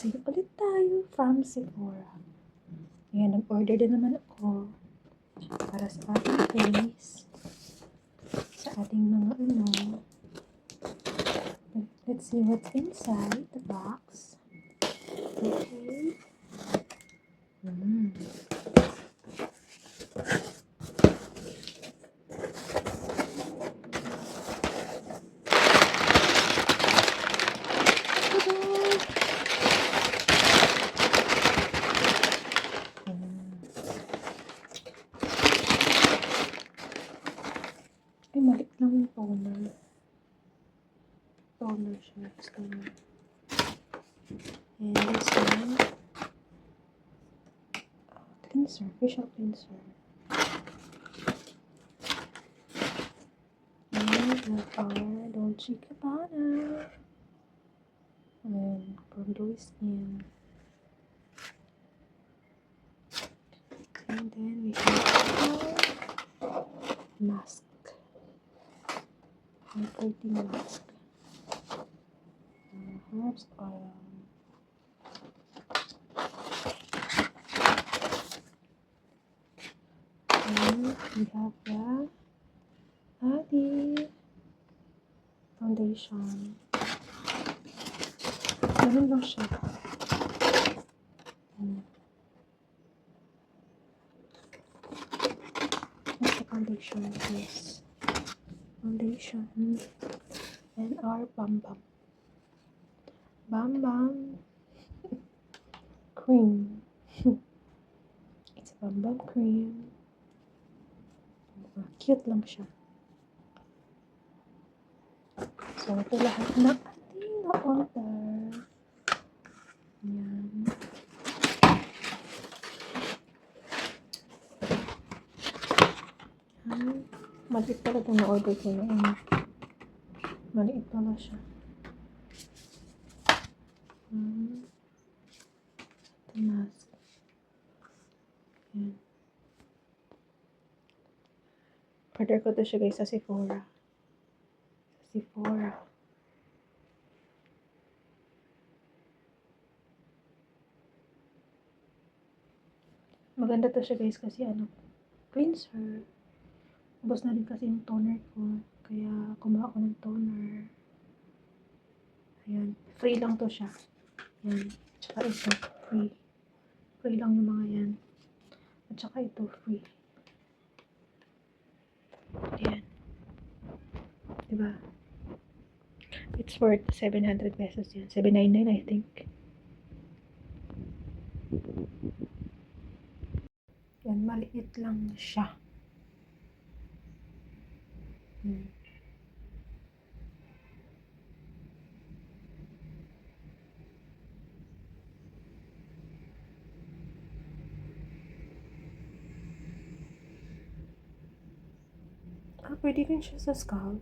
Bili ulit tayo from Sephora. Ayan, nag-order din naman ako para sa ating face. Sa ating mga ano. Let's see what's inside the box. Okay. Ay, maliit lang yung toner. Toner siya. Toner. And this one. Cleanser. Facial cleanser. And we have our Dolce & Gabbana. And for glowy skin. And then we have our mask. Hydrating mask. Herbs oil. And we have the Adi foundation. Ganun lang siya. What's the foundation? Yes. Foundation. And our Bam Bam. Bam Bam cream. It's a Bam Bam cream. Cute lang siya. So, ito lahat na ating na-order. Ayan. Maliit pala itong na-order ko noon. Maliit pala siya. Ito mask. Ayan. Order ko to siya guys sa Sephora. Sephora. Maganda to siya guys kasi cleanser. Ubos na rin kasi yung toner ko. Kaya kumuha ko ng toner. Ayan. Free lang to siya. Ayan. Tsaka ito. Free. Free lang yung mga yan. At saka ito. Free. Ayan. Diba? It's worth 700 pesos yan. 799 I think. Yan. Maliit lang siya. Pwede rin siya sa scalp.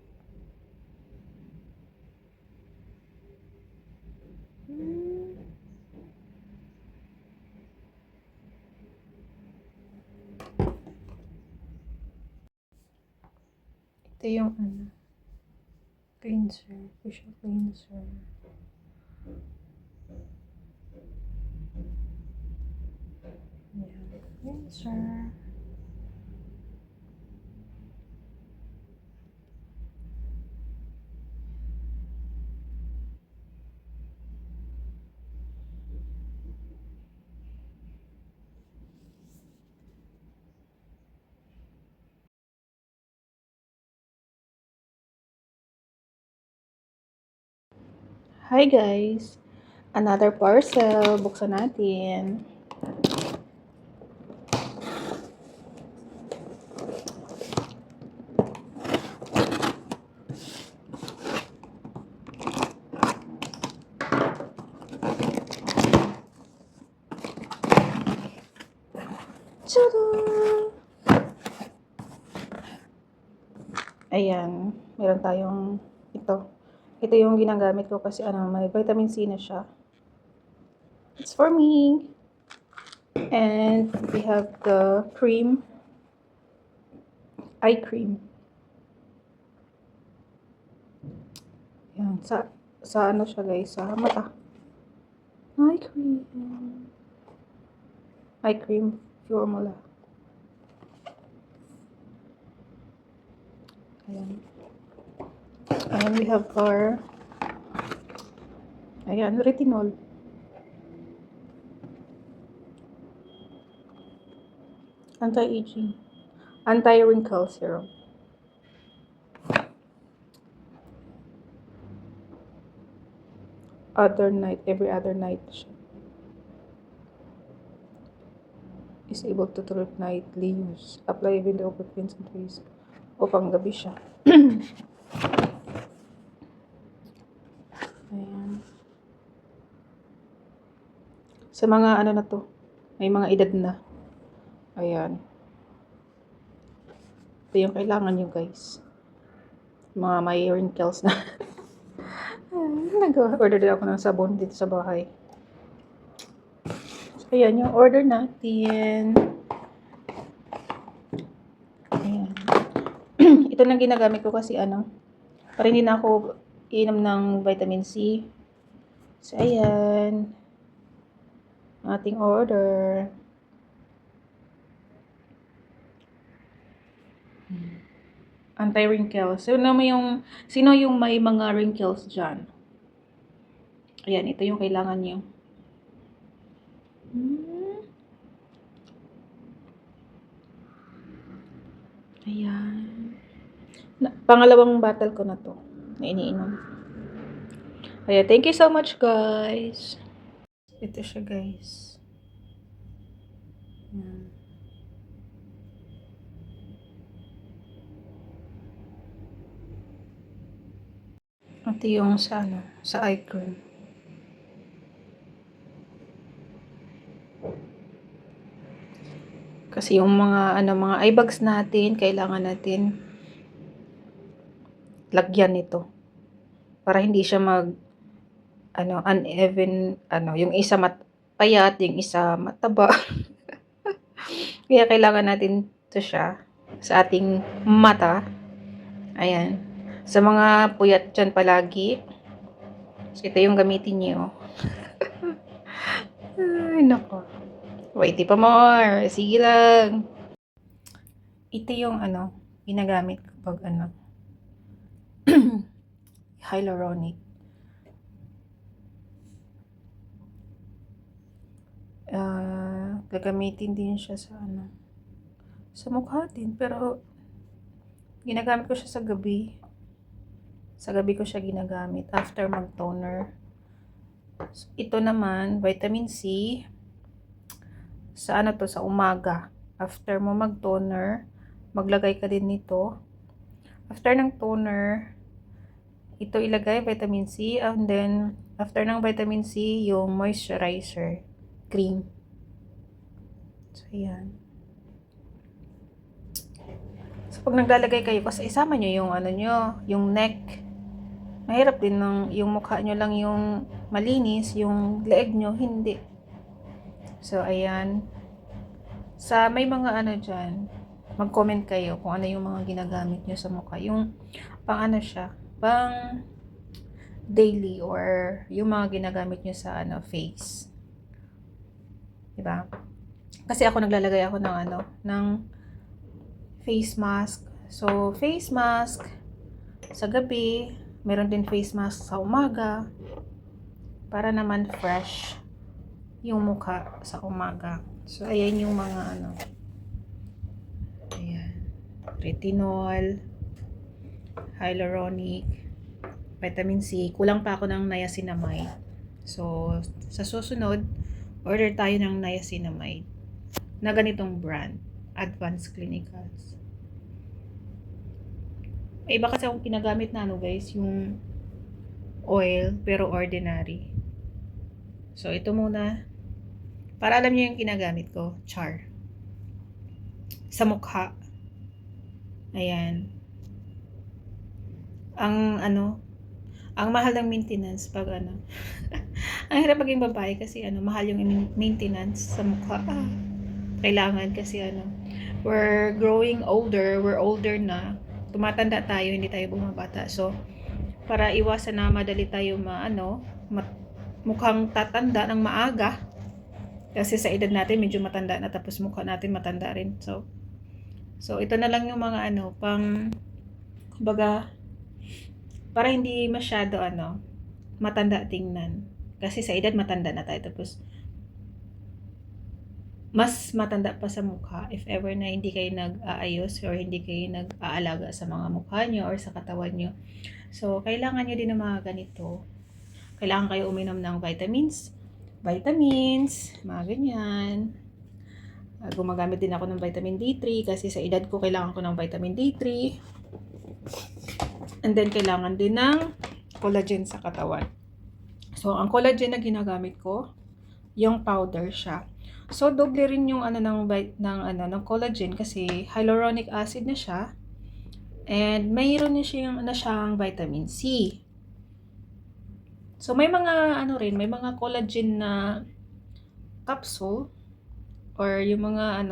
Ito yung cleanser. Facial cleanser. Ayan. Cleanser. Hi guys! Another parcel. Buksan natin. Tada! Ayan. Meron tayong ito. Ito yung ginagamit ko kasi may vitamin C na siya. It's for me. And we have the cream. Eye cream. Yan. Sa siya guys. Sa mata. Ay, eye cream. Eye cream formula. Ayan. And we have our retinol. Anti-aging. Anti-wrinkle serum. Every other night siya. Is able to treat nightly use. Apply even the over cleanse and face. O panggabi siya. Ayan. Sa mga ano na to, may mga edad na. Ayan. Ito yung kailangan nyo guys. Mga may wrinkles na. Nag-order din ako ng sabon dito sa bahay. So, ayan yung order natin. Ayan. Ito na ginagamit ko kasi para hindi na ako inom ng vitamin C. So, ayan. Ating order. Anti-wrinkles. So, sino yung may mga wrinkles dyan? Ayan, ito yung kailangan nyo. Ayan. Pangalawang bottle ko na to. Na iniinom. Ayan, thank you so much guys. Ito siya guys. Ayan. Ito yung sa eye cream. Kasi yung mga eye bags natin, kailangan natin lagyan nito. Para hindi siya uneven, yung isa payat, yung isa mataba. Kaya kailangan natin ito siya sa ating mata. Ayan. Sa mga puyat dyan palagi, so ito yung gamitin niyo. Ay, nako. Wait, pa more. Sige lang. Ito yung ginagamit kapag hyaluronic. Gagamitin din siya sa mukha din. Pero, ginagamit ko siya sa gabi. Sa gabi ko siya ginagamit after mag-toner. So, ito naman, vitamin C. Sa sa umaga. After mo mag-toner, maglagay ka din nito. After ng toner, ito ilagay, vitamin C. And then, after ng vitamin C, yung moisturizer cream. So, ayan. So, pag naglalagay kayo, kasi isama nyo yung yung neck. Mahirap din yung mukha nyo lang yung malinis, yung leeg nyo, hindi. So, ayan. Sa may mga dyan, mag-comment kayo kung ano yung mga ginagamit nyo sa mukha. Yung pang pang daily or yung mga ginagamit nyo sa face. Diba? Kasi ako naglalagay ako ng face mask. So, face mask sa gabi, meron din face mask sa umaga para naman fresh yung mukha sa umaga. So, ayan yung mga ayan. Retinol, hyaluronic, vitamin C. Kulang pa ako ng niacinamide. So, sa susunod, order tayo ng niacinamide na ganitong brand. Advanced Clinicals. Iba kasi akong kinagamit na guys, yung oil, pero ordinary. So, ito muna. Para alam niyo yung kinagamit ko, char. Sa mukha. Ayan. Ang mahal ng maintenance pag ang hirap maging babae kasi mahal yung maintenance sa mukha. Kailangan kasi we're growing older, we're older na. Tumatanda tayo, hindi tayo bumabata. So, para iwasan na madali tayo mukhang tatanda ng maaga. Kasi sa edad natin, medyo matanda na, tapos mukha natin matanda rin. So ito na lang yung mga kumbaga, para hindi masyado matanda tingnan. Kasi sa edad matanda na tayo, tapos mas matanda pa sa mukha if ever na hindi kayo nag-aayos or hindi kayo nag-aalaga sa mga mukha nyo or sa katawan nyo. So, kailangan nyo din ng mga ganito. Kailangan kayo uminom ng vitamins, mga ganyan. Gumagamit din ako ng vitamin D3 kasi sa edad ko kailangan ko ng vitamin D3. And then, kailangan din ng collagen sa katawan. So, ang collagen na ginagamit ko, yung powder siya. So, doble rin yung ng collagen kasi hyaluronic acid na siya. And mayroon niya siyang vitamin C. So, may mga may mga collagen na capsule or yung mga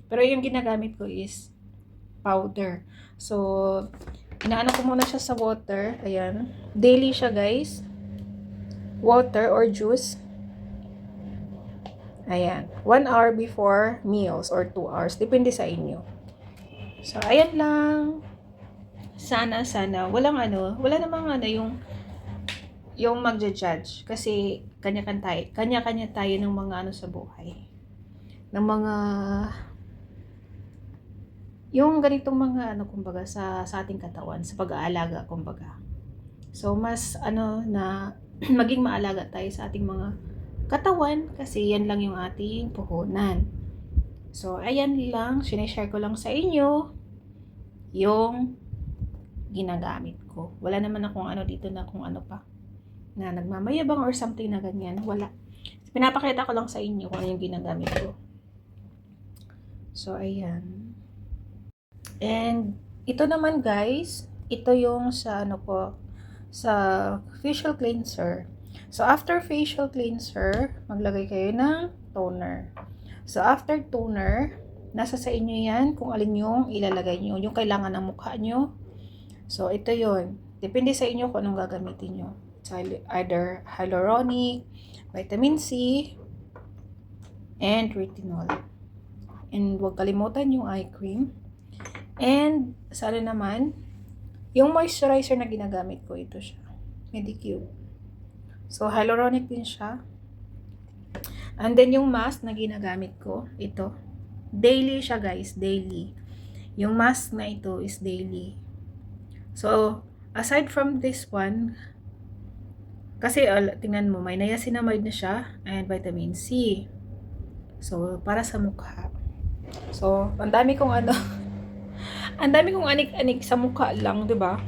pero yung ginagamit ko is powder. So, inaano ko muna siya sa water. Ayan. Daily siya, guys. Water or juice. Ayan. 1 hour before meals or 2 hours. Depende sa inyo. So, ayan lang. Sana, wala namang yung magja-judge. Kasi, kanya-kanya tayo ng mga sa buhay. Ng mga, yung ganitong mga kumbaga, sa ating katawan, sa pag-aalaga, kumbaga. So, mas, na, maging maalaga tayo sa ating mga katawan kasi yan lang yung ating puhunan. So, ayan lang. Sinishare ko lang sa inyo yung ginagamit ko. Wala naman akong dito na kung pa na nagmamayabang or something na ganyan. Wala. Pinapakita ko lang sa inyo kung ano yung ginagamit ko. So, ayan. And, ito naman guys, ito yung sa sa facial cleanser. So, after facial cleanser, maglagay kayo ng toner. So, after toner, nasa sa inyo yan kung alin yung ilalagay nyo. Yung kailangan ng mukha nyo. So, ito yon. Depende sa inyo kung anong gagamitin nyo. It's either hyaluronic, vitamin C, and retinol. And huwag kalimutan yung eye cream. And, sana naman, yung moisturizer na ginagamit ko, ito siya. Medicube. So, hyaluronic din siya. And then, yung mask na ginagamit ko, ito. Daily siya, guys. Daily. Yung mask na ito is daily. So, aside from this one, kasi, tingnan mo, may niacinamide na siya and vitamin C. So, para sa mukha. So, ang dami kong ang dami kong anik-anik sa mukha lang, 'di ba?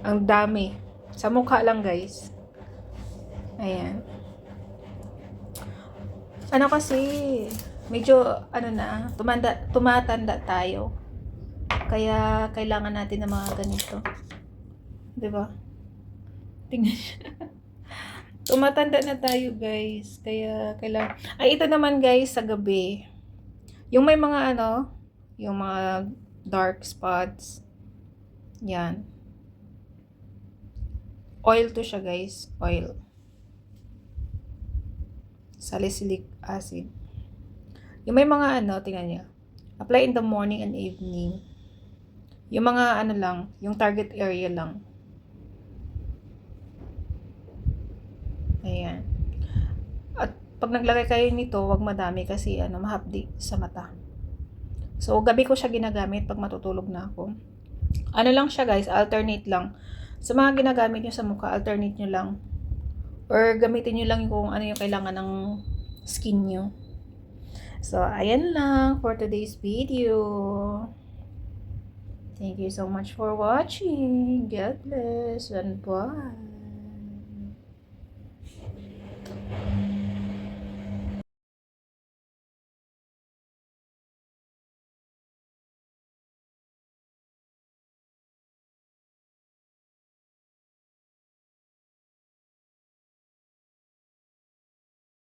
Ang dami. Sa mukha lang, guys. Ayan. Kasi, medyo, tumatanda tayo. Kaya, kailangan natin ng mga ganito. Diba? Tingnan siya. Tumatanda na tayo, guys. Kaya, kailangan. Ay, ito naman, guys, sa gabi. Yung may mga, yung mga dark spots. Yan. Oil to siya, guys. Oil. Salicylic acid. Yung may mga tingnan niya. Apply in the morning and evening. Yung mga lang, yung target area lang. Ayan. At pag naglagay kayo nito, wag madami kasi mahapdi sa mata. So, gabi ko siya ginagamit pag matutulog na ako. Lang siya, guys, alternate lang. Sa mga ginagamit nyo sa mukha, alternate nyo lang. Or gamitin nyo lang kung ano yung kailangan ng skin nyo. So, ayan lang for today's video. Thank you so much for watching. God bless and bye.